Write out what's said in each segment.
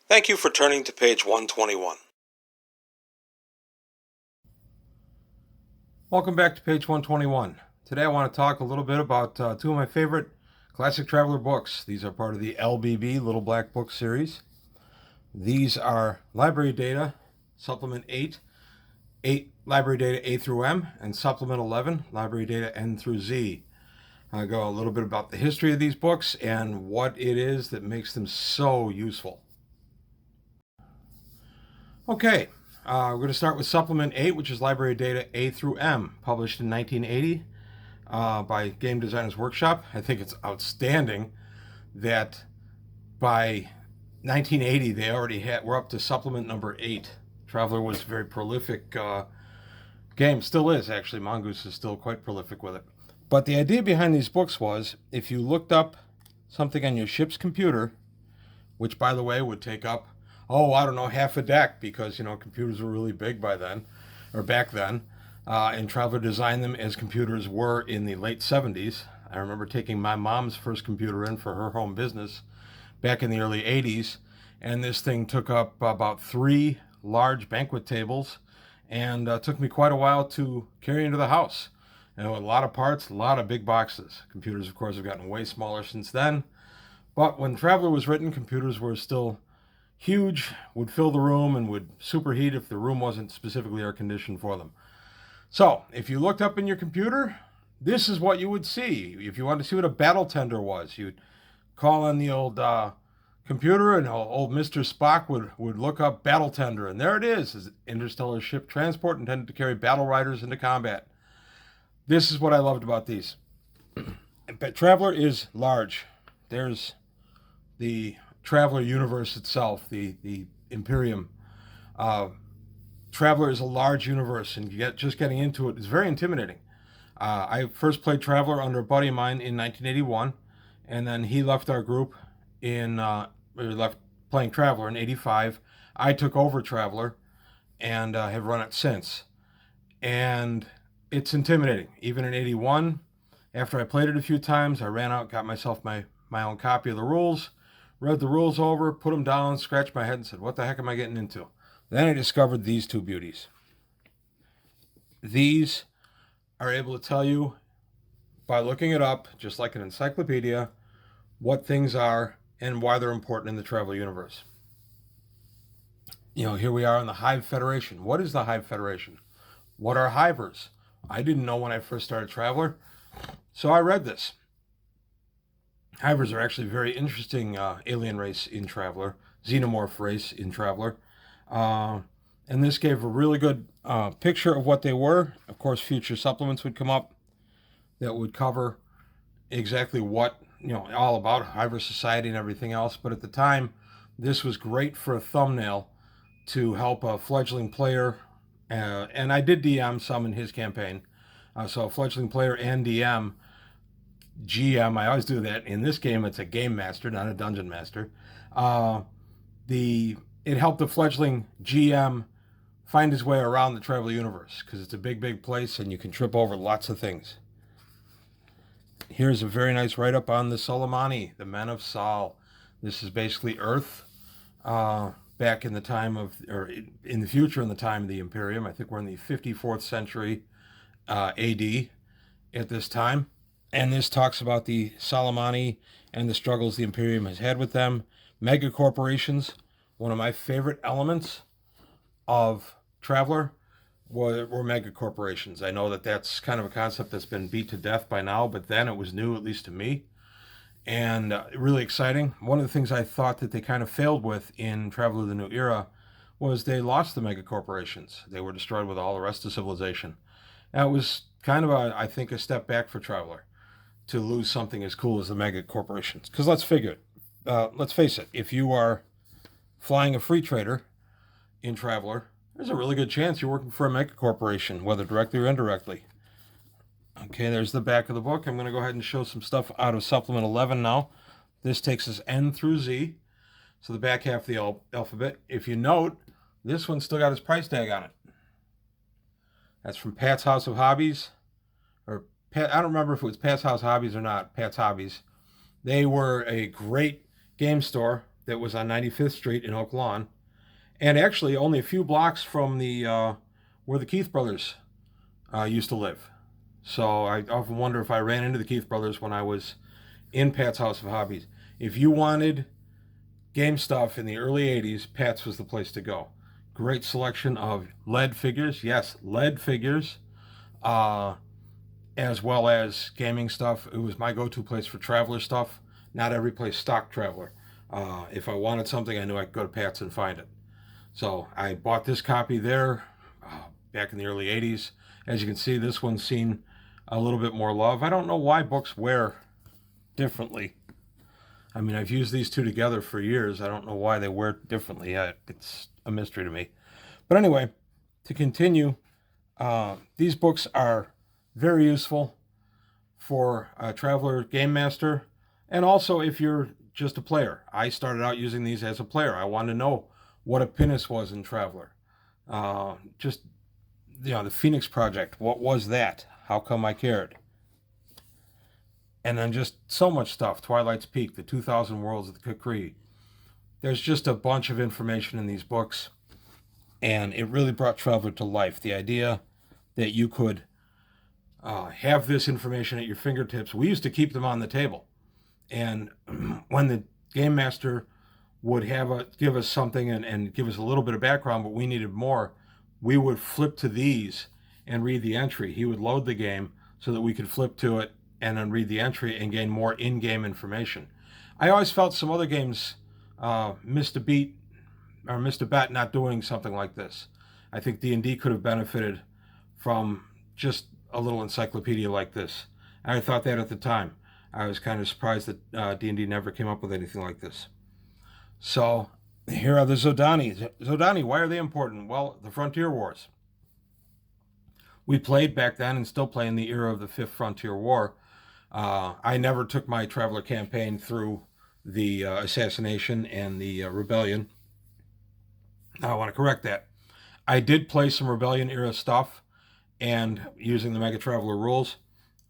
Thank you for turning to page 121. Welcome back to page 121. Today I want to talk a little bit about two of my favorite classic traveler books. These are part of the LBB, Little Black Book series. These are Library Data, Supplement 8, Library Data A through M, and Supplement 11, Library Data N through Z. I go a little bit about the history of these books and what it is that makes them so useful. Okay, we're going to start with Supplement 8, which is Library Data A through M, published in 1980 by Game Designers Workshop. I think it's outstanding that by 1980 they already were up to supplement number 8. Traveler was a very prolific game, still is actually. Mongoose is still quite prolific with it. But the idea behind these books was if you looked up something on your ship's computer, which by the way would take up, half a deck because, computers were really big by then, or back then. And Traveler designed them as computers were in the late 70s. I remember taking my mom's first computer in for her home business back in the early 80s. And this thing took up about 3 large banquet tables and took me quite a while to carry into the house. And with a lot of parts, a lot of big boxes. Computers, of course, have gotten way smaller since then. But when Traveler was written, computers were still huge, would fill the room, and would superheat if the room wasn't specifically air conditioned for them. So, if you looked up in your computer, this is what you would see. If you wanted to see what a battle tender was, you'd call on the old computer, and old Mr. Spock would look up battle tender, and there it is interstellar ship transport intended to carry battle riders into combat. This is what I loved about these. But Traveler is large. There's the Traveler universe itself, the Imperium. Traveler is a large universe, and just getting into it is very intimidating. I first played Traveler under a buddy of mine in 1981, and then he left our group left playing Traveler in 85. I took over Traveler and have run it since. And it's intimidating. Even in 81, after I played it a few times, I ran out, got myself my own copy of the rules, read the rules over, put them down, scratched my head and said, what the heck am I getting into? Then I discovered these two beauties. These are able to tell you, by looking it up, just like an encyclopedia, what things are and why they're important in the Traveler universe. Here we are in the Hive Federation. What is the Hive Federation? What are Hivers? I didn't know when I first started Traveler, so I read this. Hivers are actually a very interesting alien race in Traveler, xenomorph race in Traveler. And this gave a really good picture of what they were. Of course, future supplements would come up that would cover exactly what, all about Hiver society and everything else. But at the time, this was great for a thumbnail to help a fledgling player. And I did DM some in his campaign. So a fledgling player and DM, GM, I always do that. In this game, it's a game master, not a dungeon master. It helped the fledgling GM find his way around the Traveler universe because it's a big, big place and you can trip over lots of things. Here's a very nice write-up on the Soleimani, the Men of Sol. This is basically Earth back in the time of, or in the future in the time of the Imperium. I think we're in the 54th century AD at this time. And this talks about the Soleimani and the struggles the Imperium has had with them. Mega corporations, one of my favorite elements of Traveler were mega corporations. I know that that's kind of a concept that's been beat to death by now, but then it was new, at least to me, and really exciting. One of the things I thought that they kind of failed with in Traveler the New Era was they lost the mega corporations. They were destroyed with all the rest of civilization. That was kind of, I think, a step back for Traveler to lose something as cool as the mega corporations. Because let's face it, if you are flying a free trader in Traveler, there's a really good chance you're working for a mega corporation, whether directly or indirectly. Okay, there's the back of the book. I'm going to go ahead and show some stuff out of Supplement 11 now. This takes us N through Z, so the back half of the alphabet. If you note, this one's still got his price tag on it. That's from Pat's House of Hobbies, or Pat, I don't remember if it was Pat's House Hobbies or not, Pat's Hobbies. They were a great game store that was on 95th Street in Oak Lawn, and actually only a few blocks from the where the Keith brothers used to live. So I often wonder if I ran into the Keith brothers when I was in Pat's House of Hobbies. If you wanted game stuff in the early 80s, Pat's was the place to go. Great selection of lead figures. Yes, lead figures. As well as gaming stuff. It was my go-to place for Traveler stuff. Not every place stocked Traveler. If I wanted something, I knew I could go to Pat's and find it. So I bought this copy there back in the early 80s. As you can see, this one's seen a little bit more love. I don't know why books wear differently. I mean, I've used these two together for years. I don't know why they wear differently. It's a mystery to me. But anyway, to continue, these books are very useful for a Traveler Game Master, and also if you're just a player. I started out using these as a player. I wanted to know what a pinnace was in Traveler. Just, the Phoenix Project. What was that? How come I cared? And then just so much stuff. Twilight's Peak, the 2000 Worlds of the Kukri. There's just a bunch of information in these books, and it really brought Traveler to life. The idea that you could have this information at your fingertips. We used to keep them on the table, and when the game master would give us something and give us a little bit of background, but we needed more, we would flip to these and read the entry. He would load the game so that we could flip to it and then read the entry and gain more in-game information. I always felt some other games missed a beat or missed a bet not doing something like this. I think D&D could have benefited from just a little encyclopedia like this. I thought that at the time. I was kind of surprised that D&D never came up with anything like this. So here are the Zodani. Zodani, why are they important? Well, the Frontier Wars. We played back then and still play in the era of the Fifth Frontier War. I never took my Traveler campaign through the assassination and the rebellion. Now I want to correct that. I did play some Rebellion era stuff, and using the Mega Traveler rules,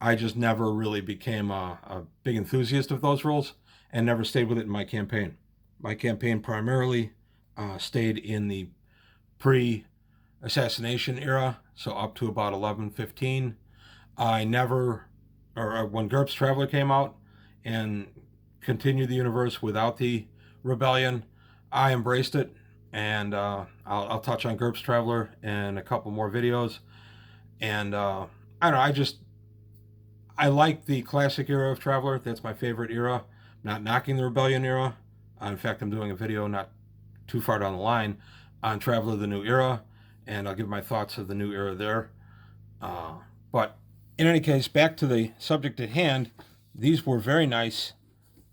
I just never really became a big enthusiast of those rules and never stayed with it in my campaign. My campaign primarily stayed in the pre-assassination era, so up to about 11-15. I never, or when GURPS Traveler came out and continued the universe without the rebellion, I embraced it, and I'll touch on GURPS Traveler in a couple more videos. And I don't know, I like the classic era of Traveler. That's my favorite era. Not knocking the Rebellion era. In fact, I'm doing a video not too far down the line on Traveler the New Era, and I'll give my thoughts of the new era there. But in any case, back to the subject at hand, these were very nice.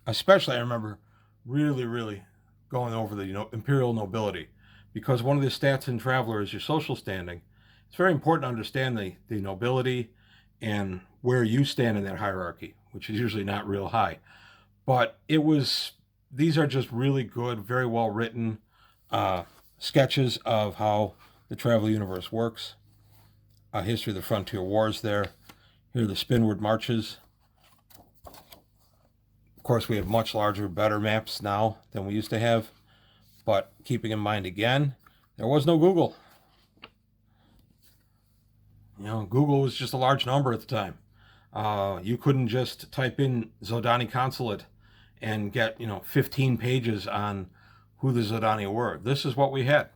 Especially, I remember really, really going over the Imperial nobility, because one of the stats in Traveler is your social standing. It's very important to understand the nobility and where you stand in that hierarchy, which is usually not real high. But these are just really good, very well written sketches of how the Traveler universe works. History of the Frontier Wars there. Here are the Spinward Marches. Of course, we have much larger, better maps now than we used to have. But keeping in mind, again, there was no Google. Google was just a large number at the time. You couldn't just type in Zodani Consulate and get, 15 pages on who the Zodani were. This is what we had.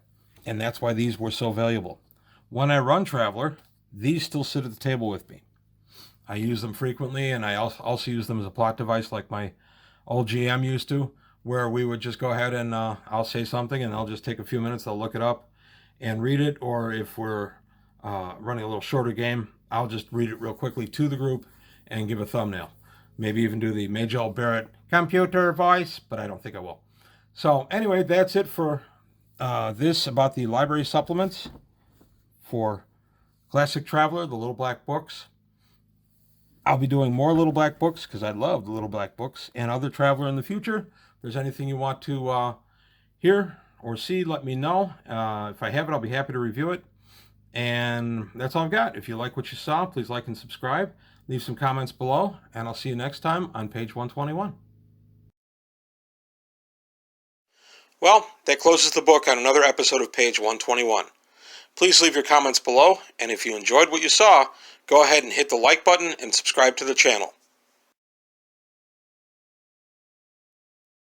And that's why these were so valuable. When I run Traveler, these still sit at the table with me. I use them frequently, and I also use them as a plot device like my old GM used to, where we would just go ahead and I'll say something and I'll just take a few minutes, I'll look it up and read it. Or if we're running a little shorter game, I'll just read it real quickly to the group and give a thumbnail. Maybe even do the Majel Barrett computer voice, but I don't think I will. So anyway, that's it for this about the library supplements for Classic Traveler, the Little Black Books. I'll be doing more Little Black Books because I love the Little Black Books and other Traveler in the future. If there's anything you want to hear or see, let me know. If I have it, I'll be happy to review it. And that's all I've got. If you like what you saw, please like and subscribe. Leave some comments below, and I'll see you next time on page 121. Well, that closes the book on another episode of page 121. Please leave your comments below, and if you enjoyed what you saw, go ahead and hit the like button and subscribe to the channel.